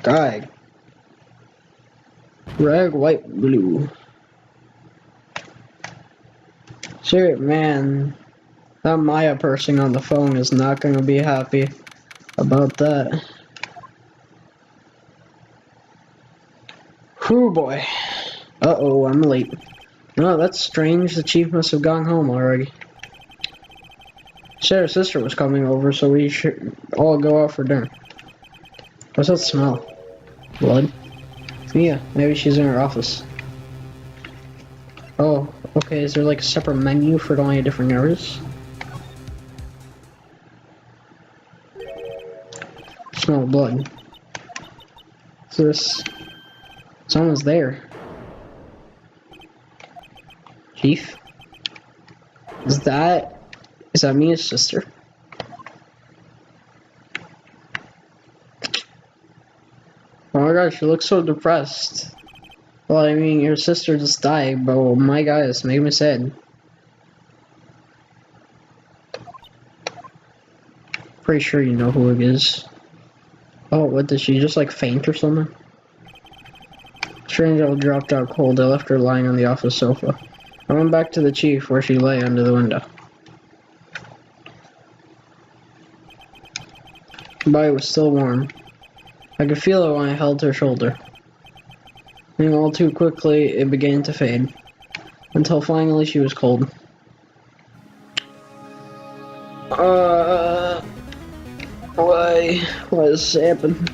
God. Red, white, blue. Shit, man. That Maya person on the phone is not gonna be happy about that. Whew, boy. Uh-oh, I'm late. No, that's strange. The chief must have gone home already. Sarah's sister was coming over, so we should all go out for dinner. What's that smell? Blood? Yeah, maybe she's in her office. Oh, okay, is there like a separate menu for all your different areas? Smell of blood. What's this? Someone's there. Chief? Is that Mia's sister? Oh my gosh, she looks so depressed. Well, I mean, your sister just died, but oh my gosh, make me sad. Pretty sure you know who it is. Oh, what, did she just like faint or something? Strange, dropped out cold. I left her lying on the office sofa. I went back to the chief where she lay under the window. Her body was still warm. I could feel it when I held her shoulder. And all too quickly, it began to fade. Until finally she was cold. Why does this happen?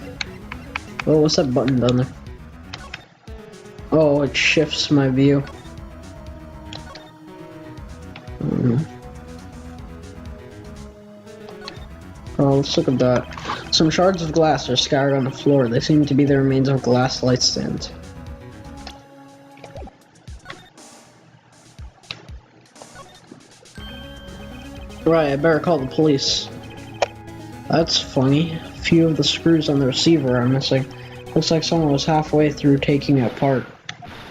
Oh, what's that button down there? Oh, it shifts my view. Oh, let's look at that. Some shards of glass are scattered on the floor. They seem to be the remains of a glass light stand. Right, I better call the police. That's funny. A few of the screws on the receiver are missing. Looks like someone was halfway through taking it apart.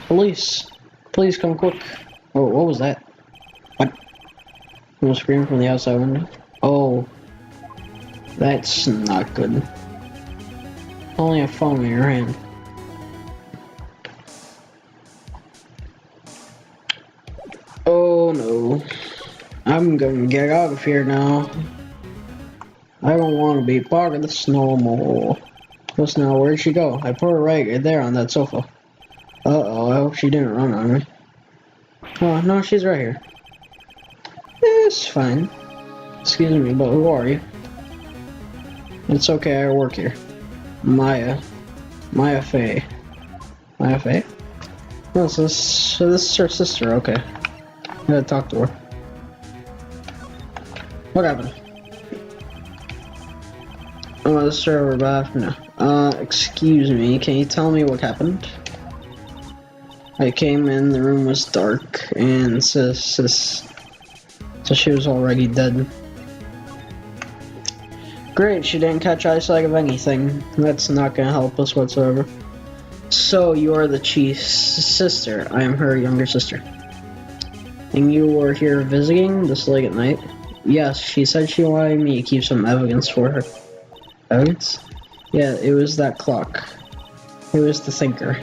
Police! Please come quick. Oh, what was that? What? Someone screamed from the outside window. Oh. That's not good. Only a phone in your hand. Oh no. I'm gonna get out of here now. I don't want to be part of this no more. What's now? Where'd she go? I put her right there on that sofa. Uh-oh, I hope she didn't run on me. Oh, no, she's right here. It's fine. Excuse me, but who are you? It's okay, I work here. Maya Fey. Maya Fey? Oh, so this is her sister, okay. I gotta talk to her. What happened? Oh, the server back now. Excuse me, can you tell me what happened? I came in, the room was dark, and so she was already dead. Great, she didn't catch eyesight of anything. That's not gonna help us whatsoever. So, you are the chief's sister. I am her younger sister. And you were here visiting this late at night? Yes, she said she wanted me to keep some evidence for her. Evidence? Yeah, it was that clock. It was the thinker.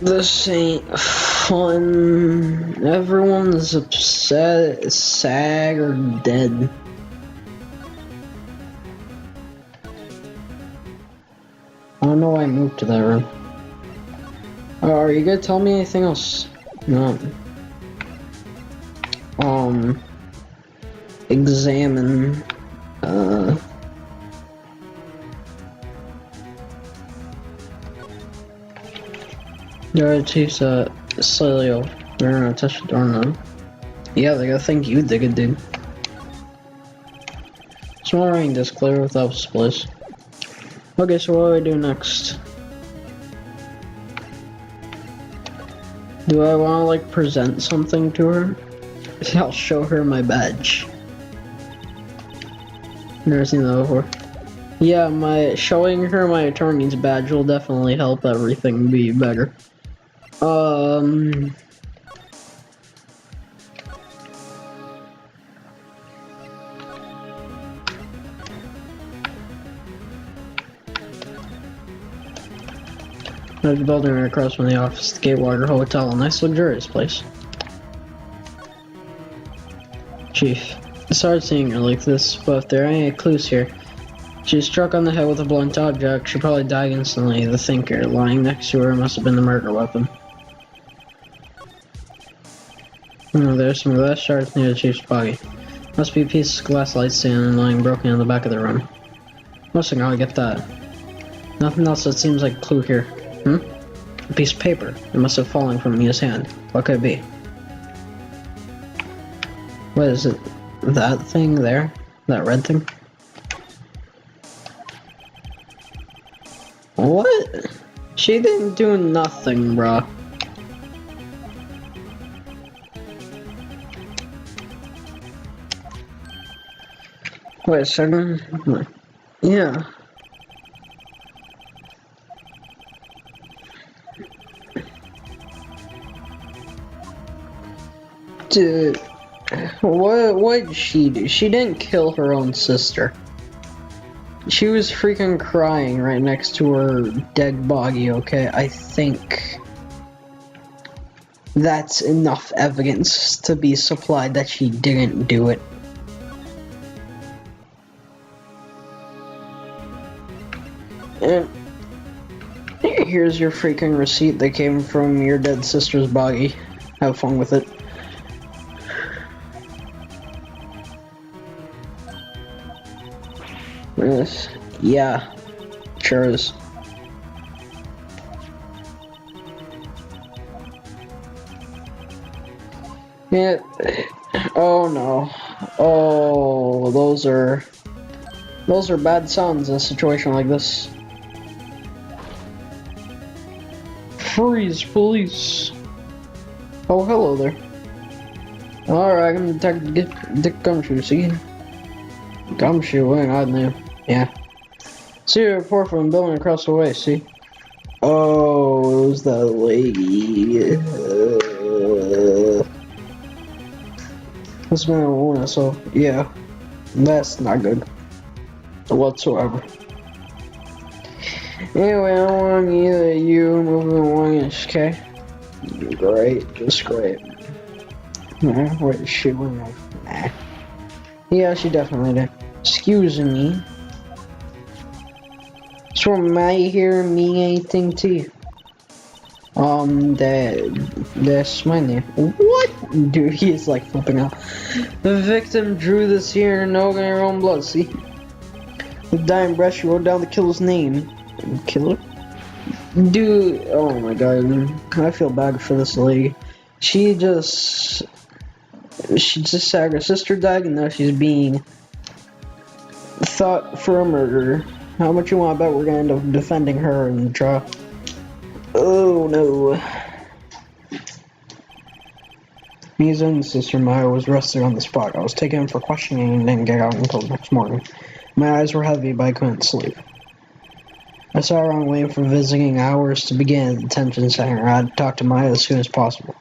This ain't fun. Everyone's upset, sad, or dead. I don't know why I moved to that room. Are you gonna tell me anything else? No. Examine, There are two slightly over. We're gonna touch the door now. Yeah, they gotta think you dig it, dude. Small ring disc clear without splice. Okay, so what do I do next? Do I wanna like present something to her? I'll show her my badge. Never seen that before. Yeah, showing her my attorney's badge will definitely help everything be better. There's a building right across from the office, the Gatewater Hotel, a nice luxurious place. Chief, it's hard seeing her like this, but if there are any clues here, she was struck on the head with a blunt object. She probably died instantly. The thinker lying next to her must have been the murder weapon. Oh, there's some glass shards near the chief's body. Must be a piece of glass light stand lying broken in the back of the room. Must have gotta get that. Nothing else that seems like a clue here. A piece of paper. It must have fallen from Mia's hand. What could it be? What is it? That thing there? That red thing? What? She didn't do nothing, bruh. Wait a second. Yeah. Dude, what did she do? She didn't kill her own sister. She was freaking crying right next to her dead body, okay? I think that's enough evidence to be supplied that she didn't do it. And here's your freaking receipt that came from your dead sister's body. Have fun with it. Yes. Yeah. Sure is. Yeah. Oh no. Oh, those are bad sounds in a situation like this. Freeze, police. Oh, hello there. Alright, I'm Detective Dick Gumshoe, see? Gumshoe, what an odd name. Yeah. See a report from a building across the way, see? Oh, it was that lady. This man a woman, so yeah. That's not good. Whatsoever. Anyway, I don't want either of you moving along, okay? Great, just great. Nah, where is she? Nah. Yeah, she definitely did. Excuse me. So am I here mean anything to you? That's my name. What? Dude, he is like flipping out. The victim drew this here in her own blood, see? With dying breath, she wrote down the killer's name. Killer? Dude, oh my god, I feel bad for this lady. She just said her sister died and now she's being thought for a murder. How much you want to bet we're gonna end up defending her in the trial? Oh no. Mia's own sister Maya was arrested on the spot. I was taken in for questioning and didn't get out until the next morning. My eyes were heavy, but I couldn't sleep. I sat around waiting for visiting hours to begin at the detention center. I had to talk to Maya as soon as possible.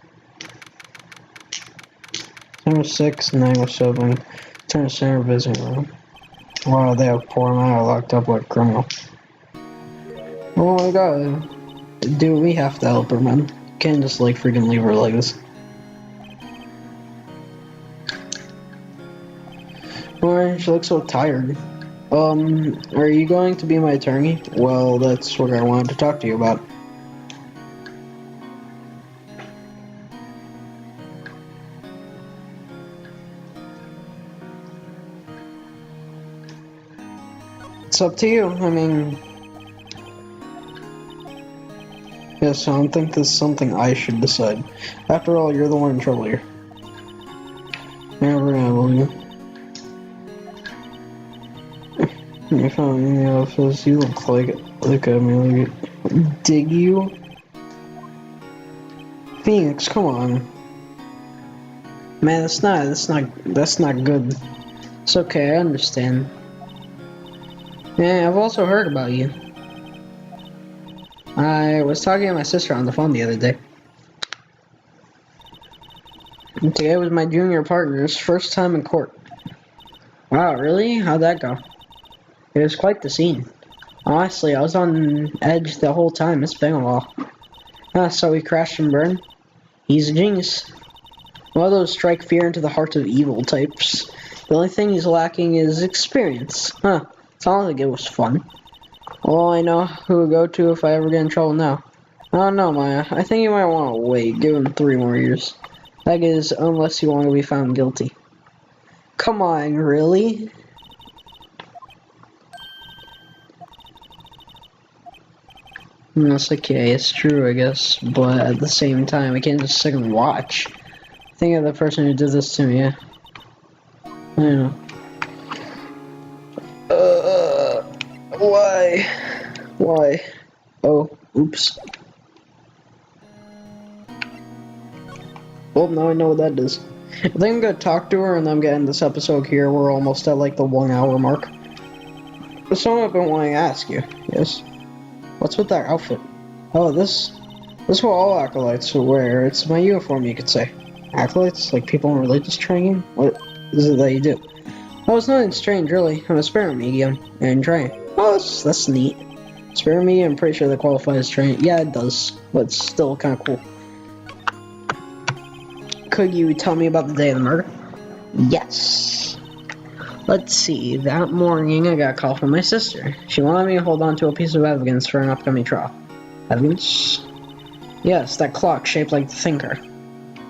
706, 907, detention center visiting room. Wow, they have poor Maya locked up like a criminal. Oh my god. Dude, we have to help her, man. Can't just like freaking leave her like this. Why she looks so tired? Are you going to be my attorney? Well, that's what I wanted to talk to you about. It's up to you. I mean, yes, I don't think this is something I should decide. After all, you're the one in trouble here. Yeah, we're gonna believe you. You found me in the office. You look like I dig you. Phoenix, come on. Man, that's not good. It's okay, I understand. Yeah, I've also heard about you. I was talking to my sister on the phone the other day. And today was my junior partner's first time in court. Wow, really? How'd that go? It was quite the scene. Honestly, I was on edge the whole time. It's been a while. So he crashed and burned? He's a genius. One of those strike fear into the heart of evil types. The only thing he's lacking is experience. Sounds like it was fun. Well, I know who to go to if I ever get in trouble now. I don't know, Maya. I think you might want to wait. Give him 3 more years. That is, unless you want to be found guilty. Come on, really? That's okay, it's true, I guess, but at the same time, I can't just sit and watch. Think of the person who did this to me, yeah. I know. Why? Why? Oh, oops. Well, now I know what that is. I think I'm gonna talk to her and I'm gonna end this episode here. We're almost at like the 1 hour mark. There's something I've been wanting to ask you, yes? What's with that outfit? Oh, this is what all acolytes will wear. It's my uniform, you could say. Acolytes? Like people in religious training? What is it that you do? Oh, it's nothing strange, really. I'm a spirit medium and train. Oh, that's neat. Spirit medium, I'm pretty sure that qualifies as train. Yeah, it does, but it's still kind of cool. Could you tell me about the day of the murder? Yes. Let's see. That morning, I got a call from my sister. She wanted me to hold on to a piece of evidence for an upcoming trial. Evidence? Yes, that clock shaped like the thinker.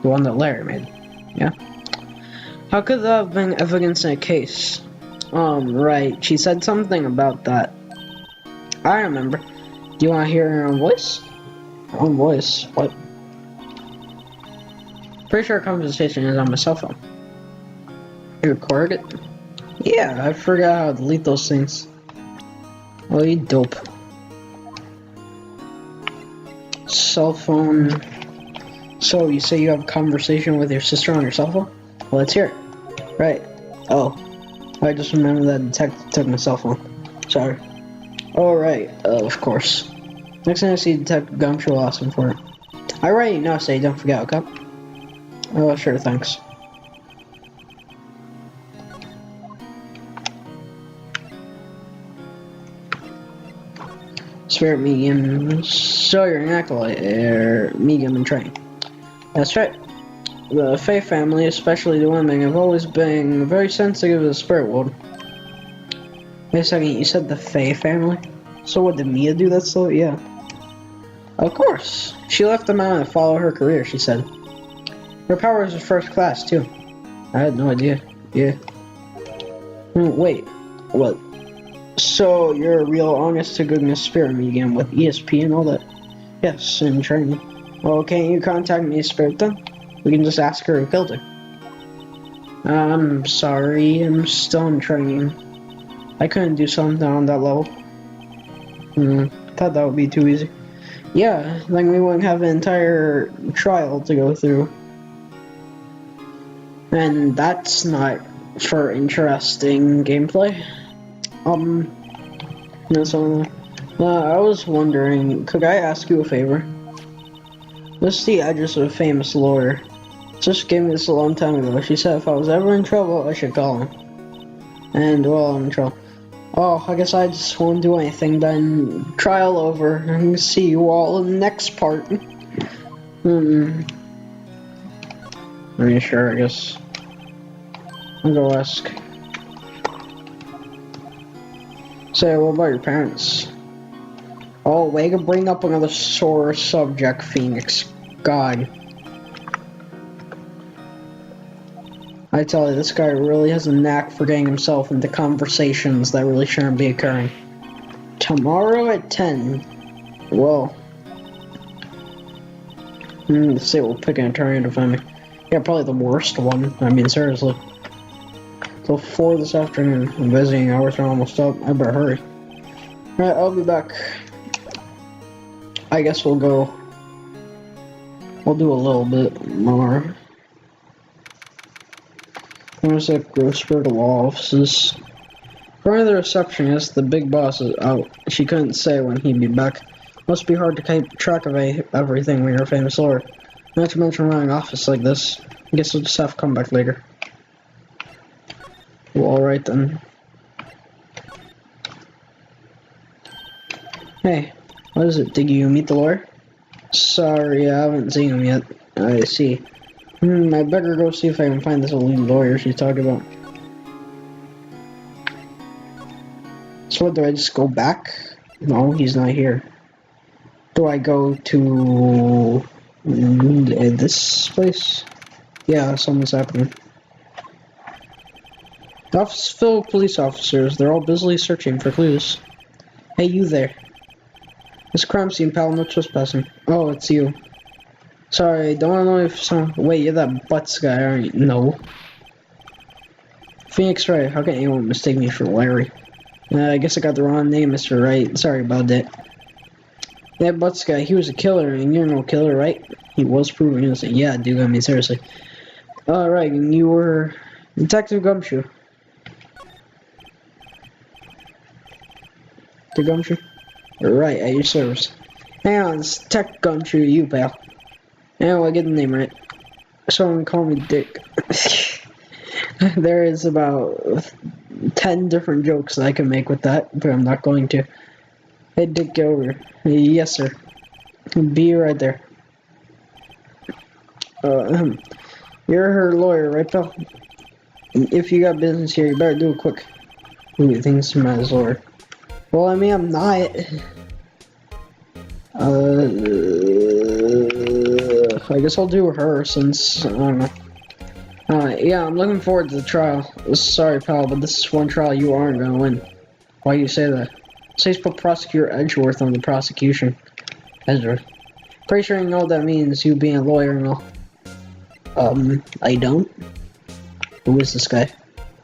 The one that Larry made. Yeah. How could that have been evidence in a case? Right. She said something about that. I remember. Do you want to hear her own voice? Her own voice? What? Pretty sure our conversation is on my cell phone. You recorded it? Yeah, I forgot how to delete those things. Oh, you dope. Cell phone. So, you say you have a conversation with your sister on your cell phone? Well, let's hear it. Right. Oh. I just remembered that detective took my cell phone. Sorry. Alright, of course. Next time I see Detective Gumshoe, I'll ask him for it. I already know, so you don't forget, okay? Oh, sure, thanks. Spirit medium. So you're an acolyte, medium in training. That's right. The Fae family, especially the women, have always been very sensitive to the spirit world. Wait a second, you said the Fae family? So what, did Mia do that so? Yeah. Of course. She left them out to follow her career, she said. Her powers are first class, too. I had no idea. Yeah. Wait. What? So, you're a real honest-to-goodness spirit medium with ESP and all that? Yes, in training. Well, can't you contact me, Spirit, then? We can just ask her who killed her. I'm sorry, I'm still in training. I couldn't do something on that level. Thought that would be too easy. Yeah, then we wouldn't have an entire trial to go through. And that's not for interesting gameplay. No, so, I was wondering, could I ask you a favor? What's the address of a famous lawyer? Just gave me this a long time ago. She said if I was ever in trouble, I should call him. And, well, I'm in trouble. Oh, I guess I just won't do anything then. Trial over, and see you all in the next part. Are you sure, I guess? I'll go ask. Say, what about your parents? Oh, way to bring up another sore subject, Phoenix. God. I tell you, this guy really has a knack for getting himself into conversations that really shouldn't be occurring. Tomorrow at 10. Well. Let's see, we'll pick an attorney to find me. Yeah, probably the worst one. I mean, seriously. Till 4 this afternoon. I'm visiting hours are almost up. I better hurry. Alright, I'll be back. I guess we'll go. We'll do a little bit more. There's a Grossberg law offices. According to the receptionist, the big boss is out. She couldn't say when he'd be back. Must be hard to keep track of everything when you're a famous lawyer. Not to mention running an office like this. I guess we'll just have to come back later. Well, alright then. Hey, what is it? Did you meet the lawyer? Sorry, I haven't seen him yet. I see. I better go see if I can find this old lawyer she's talking about. So what, do I just go back? No, he's not here. Do I go to this place? Yeah, something's happening. The office is filled with police officers. They're all busily searching for clues. Hey, you there. This crime scene, pal. No trespassing. Oh, it's you. Sorry, don't know if some. Wait, you're that Butts guy, aren't you? No. Phoenix Wright. How can anyone mistake me for Larry? I guess I got the wrong name, Mr. Wright. Sorry about that. That Butts guy, he was a killer, and you're no killer, right? He was proven innocent. Yeah, dude, I mean, seriously. Alright, and you were Detective Gumshoe. The Gumshoe? Right, at your service. Hang on, it's Tech Gumshoe, you, pal. Anyway, get the name right. Someone call me Dick. There is about 10 different jokes I can make with that, but I'm not going to. Hey, Dick, get over here. Yes, sir. Be right there. You're her lawyer, right, pal? If you got business here, you better do it quick. Who do you think is my lawyer? Well, I mean, I'm not. I guess I'll do her since, I don't know. Yeah, I'm looking forward to the trial. Sorry, pal, but this is one trial you aren't gonna win. Why do you say that? Says put Prosecutor Edgeworth on the prosecution. Edgeworth. Pretty sure you know what that means, you being a lawyer and all. I don't? Who is this guy?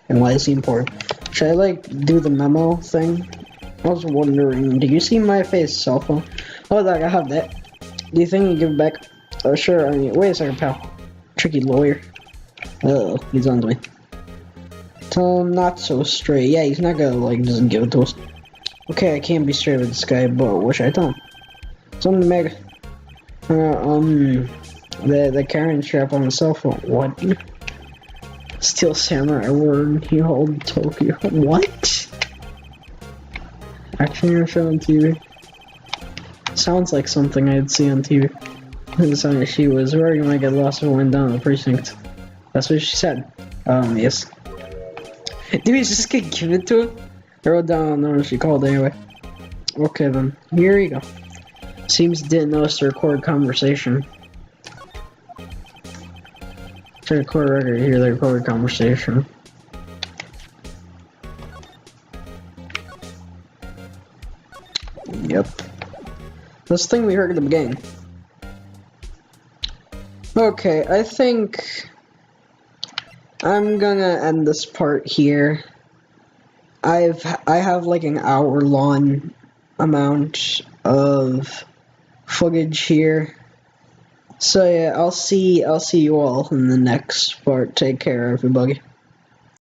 And why is he important? Should I, like, do the memo thing? I was wondering, do you see my face cell phone? Oh, look, I have that. Do you think you give it back? Oh, sure, I mean, wait a second, pal. Tricky lawyer. Uh-oh, he's on to me. Tell him not so straight. Yeah, he's not gonna, like, just give it to us. Okay, I can't be straight with this guy, but what should I tell him? Something to make... the Karen strap on the cell phone. What? Steel Samurai word. He hold Tokyo. What? Action show on TV. Sounds like something I'd see on TV. This time she was worried you might get lost if it went down the precinct. That's what she said. Yes. Did we just get given to it? I wrote down the number she called anyway. Okay then, here you go. Seems didn't notice the recorded conversation. To record record, hear the recorded conversation. Yep. This thing we heard at the beginning. Okay, I think I'm gonna end this part here. I have like an hour-long amount of footage here. So yeah, I'll see you all in the next part. Take care, everybody.